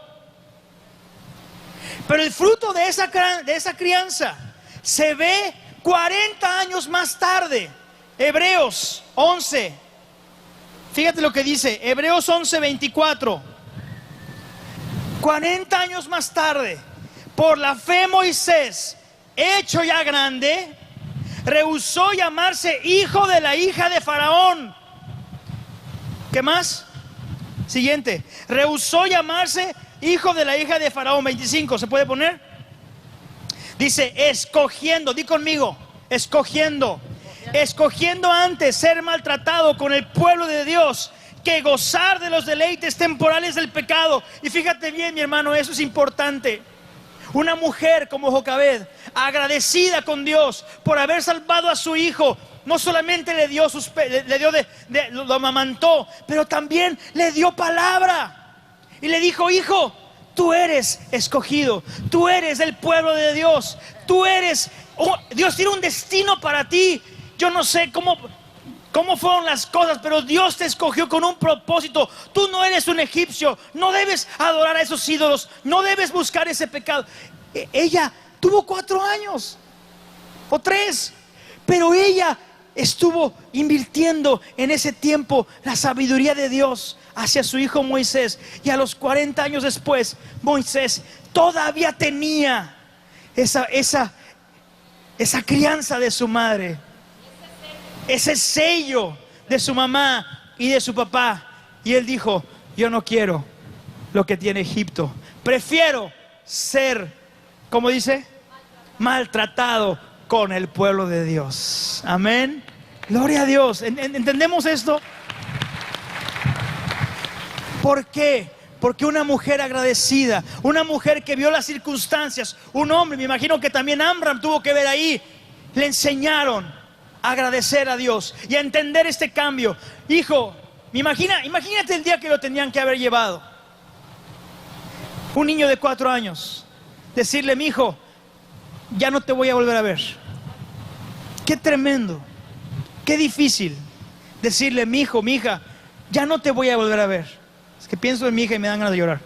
Pero el fruto de esa crianza se ve 40 años más tarde. Hebreos 11. Fíjate lo que dice, Hebreos 11:24. 40 años más tarde, por la fe Moisés, hecho ya grande, rehusó llamarse hijo de la hija de Faraón. ¿Qué más? Siguiente, rehusó llamarse hijo de la hija de Faraón. 25, ¿se puede poner? Dice, escogiendo, di conmigo, escogiendo antes ser maltratado con el pueblo de Dios que gozar de los deleites temporales del pecado. Y fíjate bien, mi hermano, eso es importante. Una mujer como Jocabed, agradecida con Dios por haber salvado a su hijo, no solamente le dio lo amamantó, pero también le dio palabra y le dijo, hijo, tú eres escogido, tú eres del pueblo de Dios, Dios tiene un destino para ti. Yo no sé cómo fueron las cosas, pero Dios te escogió con un propósito. Tú no eres un egipcio, no debes adorar a esos ídolos, no debes buscar ese pecado. Ella tuvo 4 años o 3, pero ella estuvo invirtiendo en ese tiempo la sabiduría de Dios hacia su hijo Moisés. Y a los 40 años después, Moisés todavía tenía esa crianza de su madre, ese sello de su mamá y de su papá. Y él dijo, yo no quiero lo que tiene Egipto, prefiero ser, ¿cómo dice? Maltratado con el pueblo de Dios. Amén. Gloria a Dios. ¿Entendemos esto? ¿Por qué? Porque una mujer agradecida, una mujer que vio las circunstancias, un hombre, me imagino que también Amram tuvo que ver ahí, le enseñaron a agradecer a Dios y a entender este cambio. Hijo, imagínate el día que lo tenían que haber llevado. Un niño de 4 años, decirle, mi hijo, ya no te voy a volver a ver. Qué tremendo, qué difícil decirle, mi hijo, mi hija, ya no te voy a volver a ver. Es que pienso en mi hija y me dan ganas de llorar.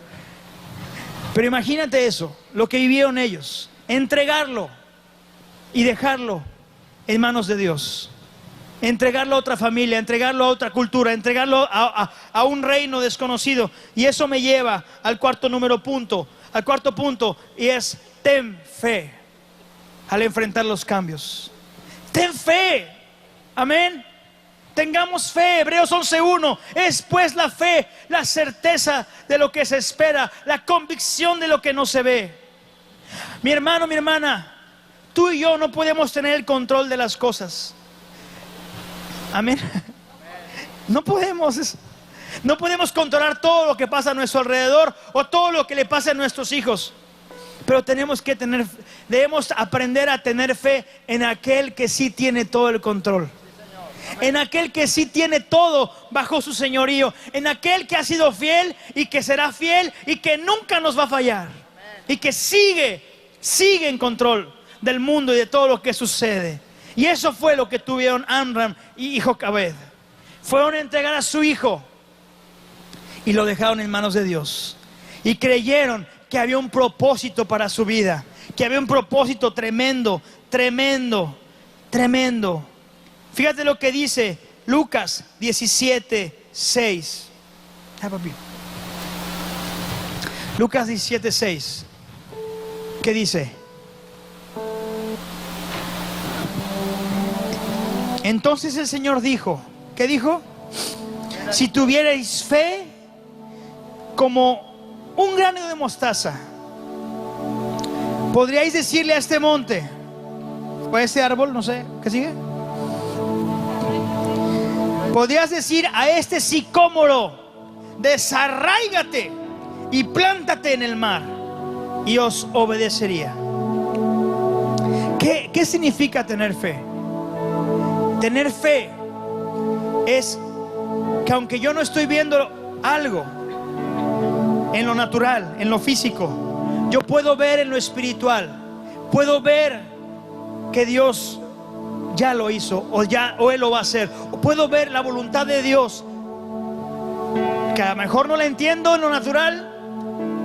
Pero imagínate eso, lo que vivieron ellos, entregarlo y dejarlo en manos de Dios, entregarlo a otra familia, entregarlo a otra cultura, entregarlo a un reino desconocido. Y eso me lleva al cuarto punto, y es ten fe al enfrentar los cambios. Ten fe, amén. Tengamos fe. Hebreos 11:1 es pues la fe, la certeza de lo que se espera, la convicción de lo que no se ve. Mi hermano, mi hermana, tú y yo no podemos tener el control de las cosas. Amén. No podemos controlar todo lo que pasa a nuestro alrededor o todo lo que le pasa a nuestros hijos. Pero debemos aprender a tener fe en aquel que sí tiene todo el control. En aquel que sí tiene todo bajo su señorío. En aquel que ha sido fiel y que será fiel y que nunca nos va a fallar. Y que sigue en control del mundo y de todo lo que sucede. Y eso fue lo que tuvieron Amram y Jocabed. Fueron a entregar a su hijo y lo dejaron en manos de Dios. Y creyeron que había un propósito para su vida, que había un propósito tremendo, tremendo, tremendo. Fíjate lo que dice Lucas 17:6. Lucas 17:6. ¿Qué dice? Entonces el Señor dijo, ¿qué dijo? Si tuvierais fe como un grano de mostaza, podríais decirle a este monte, o a este árbol, no sé, ¿qué sigue? Podrías decir a este sicómoro, desarráigate y plántate en el mar, y os obedecería. ¿Qué significa tener fe? Tener fe es que aunque yo no estoy viendo algo en lo natural, en lo físico, yo puedo ver en lo espiritual, puedo ver que Dios ya lo hizo o Él lo va a hacer, o puedo ver la voluntad de Dios, que a lo mejor no la entiendo en lo natural,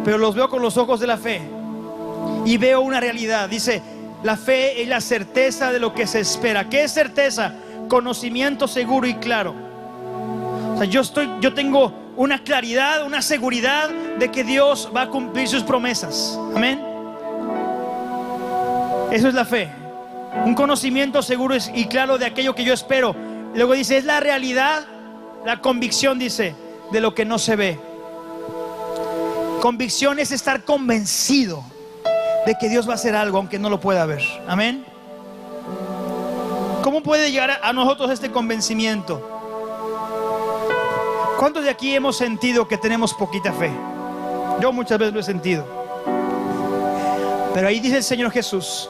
pero los veo con los ojos de la fe y veo una realidad. Dice, la fe es la certeza de lo que se espera. ¿Qué es certeza? Conocimiento seguro y claro. O sea, yo tengo una claridad, una seguridad de que Dios va a cumplir sus promesas. Amén. Eso es la fe. Un conocimiento seguro y claro de aquello que yo espero. Luego dice, es la realidad, la convicción, dice, de lo que no se ve. Convicción es estar convencido de que Dios va a hacer algo aunque no lo pueda ver. Amén. ¿Cómo puede llegar a nosotros este convencimiento? ¿Cuántos de aquí hemos sentido que tenemos poquita fe? Yo muchas veces lo he sentido. Pero ahí dice el Señor Jesús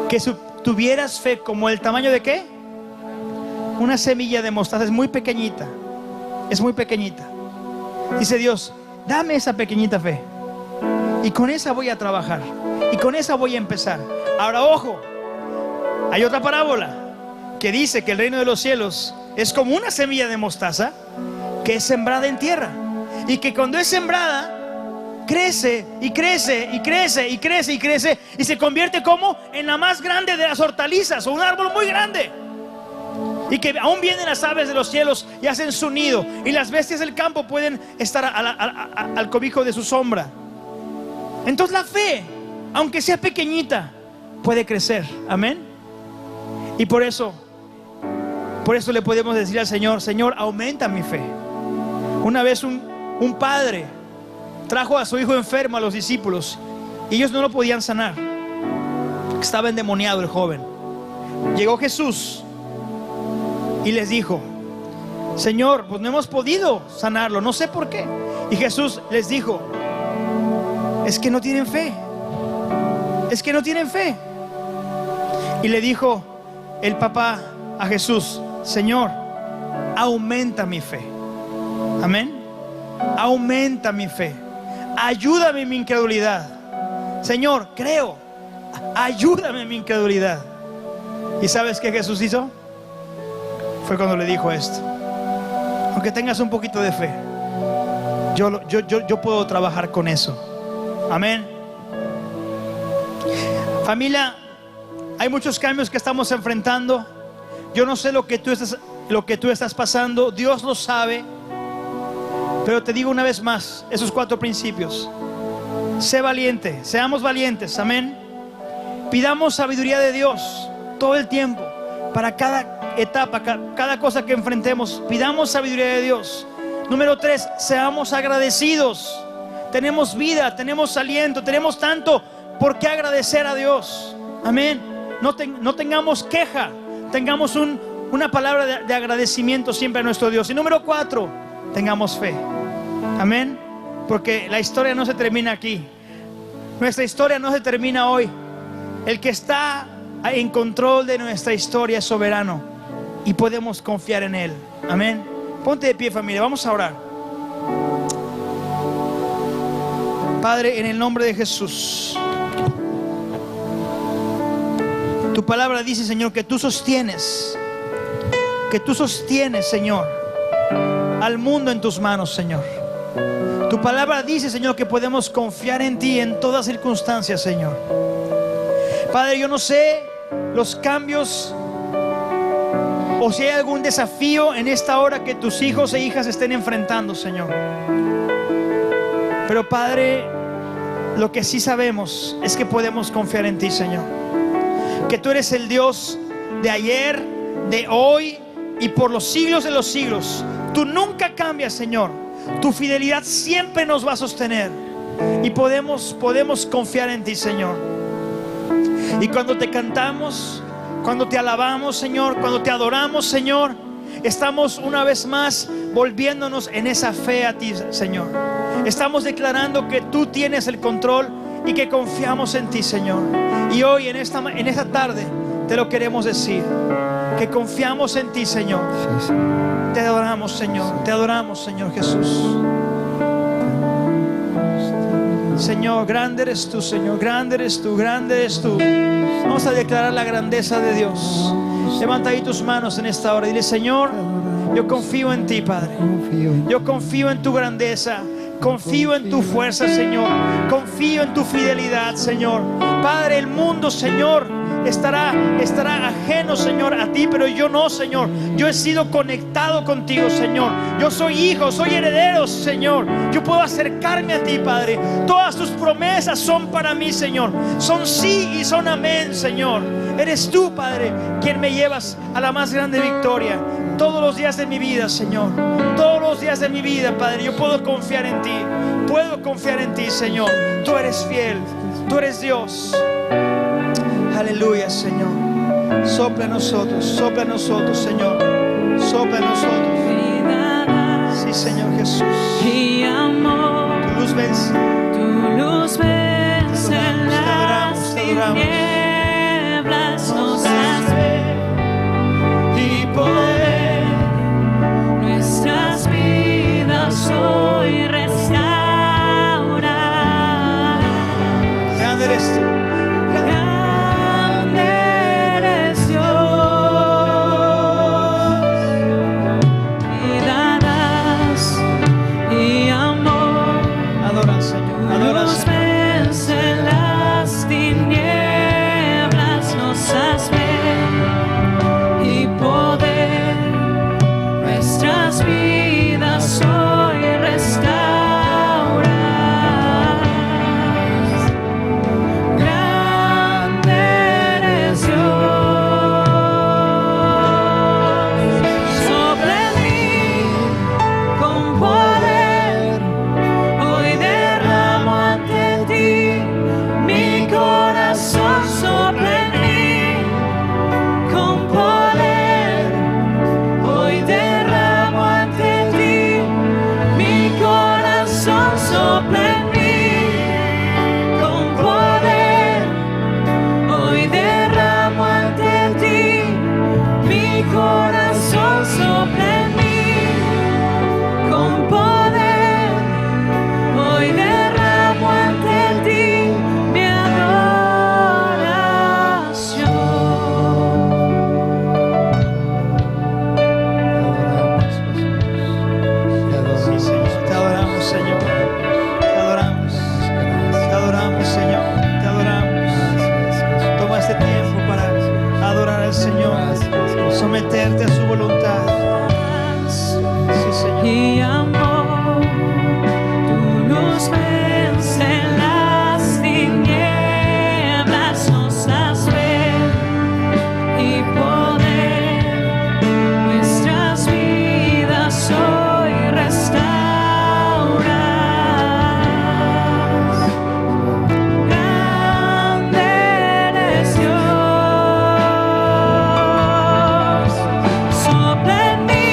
que si tuvieras fe como el tamaño de ¿qué? Una semilla de mostaza. Es muy pequeñita. Es muy pequeñita. Dice Dios, dame esa pequeñita fe y con esa voy a trabajar y con esa voy a empezar. Ahora ojo, hay otra parábola que dice que el reino de los cielos es como una semilla de mostaza que es sembrada en tierra, y que cuando es sembrada crece y crece y crece y crece y crece y se convierte como en la más grande de las hortalizas, o un árbol muy grande, y que aún vienen las aves de los cielos y hacen su nido, y las bestias del campo pueden estar al cobijo de su sombra. Entonces la fe, aunque sea pequeñita, puede crecer. Amén. Y por eso le podemos decir al Señor, Señor, aumenta mi fe. Una vez un padre trajo a su hijo enfermo a los discípulos y ellos no lo podían sanar. Estaba endemoniado el joven. Llegó Jesús y les dijo, Señor, pues no hemos podido sanarlo, no sé por qué. Y Jesús les dijo, es que no tienen fe. Es que no tienen fe. Y le dijo el papá a Jesús, Señor, aumenta mi fe. Amén. Aumenta mi fe. Ayúdame en mi incredulidad. Señor, creo. Ayúdame en mi incredulidad. ¿Y sabes qué Jesús hizo? Fue cuando le dijo esto: aunque tengas un poquito de fe, yo puedo trabajar con eso. Amén. Familia, hay muchos cambios que estamos enfrentando. Yo no sé lo que tú estás pasando. Dios lo sabe. Pero te digo una vez más, esos 4 principios. Sé valiente, seamos valientes. Amén. Pidamos sabiduría de Dios todo el tiempo, para cada etapa, cada cosa que enfrentemos. Pidamos sabiduría de Dios. Número 3, seamos agradecidos. Tenemos vida, tenemos aliento, tenemos tanto por qué agradecer a Dios. Amén. No tengamos queja, tengamos una palabra de agradecimiento siempre a nuestro Dios. Y número 4, tengamos fe. Amén. Porque la historia no se termina aquí. Nuestra historia no se termina hoy. El que está en control de nuestra historia es soberano y podemos confiar en Él. Amén. Ponte de pie, familia, vamos a orar. Padre, en el nombre de Jesús, tu palabra dice, Señor, que tú sostienes, Señor, al mundo en tus manos, Señor. Tu palabra dice, Señor, que podemos confiar en ti en todas circunstancias, Señor. Padre, yo no sé los cambios o si hay algún desafío en esta hora que tus hijos e hijas estén enfrentando, Señor. Pero Padre, lo que sí sabemos es que podemos confiar en ti, Señor. Que tú eres el Dios de ayer, de hoy y por los siglos de los siglos. Tú nunca cambias, Señor. Tu fidelidad siempre nos va a sostener. Y podemos confiar en ti, Señor. Y cuando te cantamos, cuando te alabamos, Señor, cuando te adoramos, Señor, estamos una vez más volviéndonos en esa fe a ti, Señor. Estamos declarando que tú tienes el control y que confiamos en ti, Señor. Y hoy en esta tarde te lo queremos decir, que confiamos en ti, Señor. Te adoramos, Señor. Te adoramos, Señor Jesús. Señor, grande eres tú, Señor. Grande eres tú, grande eres tú. Vamos a declarar la grandeza de Dios. Levanta ahí tus manos en esta hora y dile: Señor, yo confío en ti, Padre. Yo confío en tu grandeza. Confío en tu fuerza, Señor. Confío en tu fidelidad, Señor. Padre, el mundo, Señor, estará ajeno, Señor, a ti, pero yo no, Señor. Yo he sido conectado contigo, Señor. Yo soy hijo, soy heredero, Señor. Yo puedo acercarme a ti, Padre. Todas tus promesas son para mí, Señor. Son sí y son amén, Señor. Eres tú, Padre, quien me llevas a la más grande victoria todos los días de mi vida, Señor. Todos los días de mi vida, Padre, yo puedo confiar en ti. Puedo confiar en ti, Señor. Tú eres fiel, tú eres Dios. Aleluya, Señor. Sopla en nosotros, Señor. Sopla en nosotros. Sí, Señor Jesús.
Y amor,
Tu luz vence.
tu luz vence en las
Te adoramos.
tinieblas, nos hace y poder nuestras vidas hoy restaurar.
Grande eres tú.
Grande eres Dios, y darás y amor.
Adora, Señor. Adora,
Luz
Señor.
vence las tinieblas, nos hace y poder nuestras vidas hoy restaurar. Grande eres Dios, sobre mí con poder. Hoy derramo ante ti mi corazón, sobre mí con poder. Hoy derramo ante ti mi corazón, sobre mí con poder. Hoy derramo ante ti mi corazón, sobre mí con poder. Hoy derramo ante ti mi adoración.
Sí, Señor. Te adoramos, Señor. Te adoramos. Te adoramos, Señor. Te adoramos. Toma este tiempo para adorar al Señor. Someterte a su voluntad. Sí, Señor.
Y amor, tu luz vence las tinieblas, nos hace ver y poder nuestras vidas hoy restaurar. Grande eres Dios, sopla en mí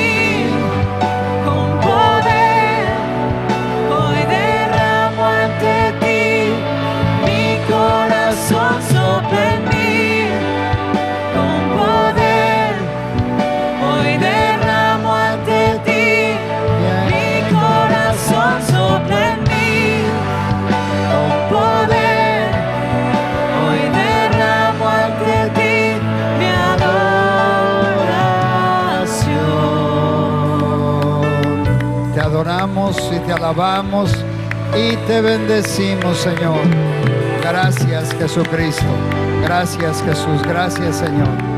con poder. Hoy derramo ante ti mi corazón, sopla en mí con poder. Hoy derramo ante ti mi corazón, sopla en mí con poder. Hoy derramo ante ti mi adoración.
Te adoramos y te alabamos y te bendecimos, Señor. Gracias, Jesucristo. Gracias, Jesús. Gracias, Señor.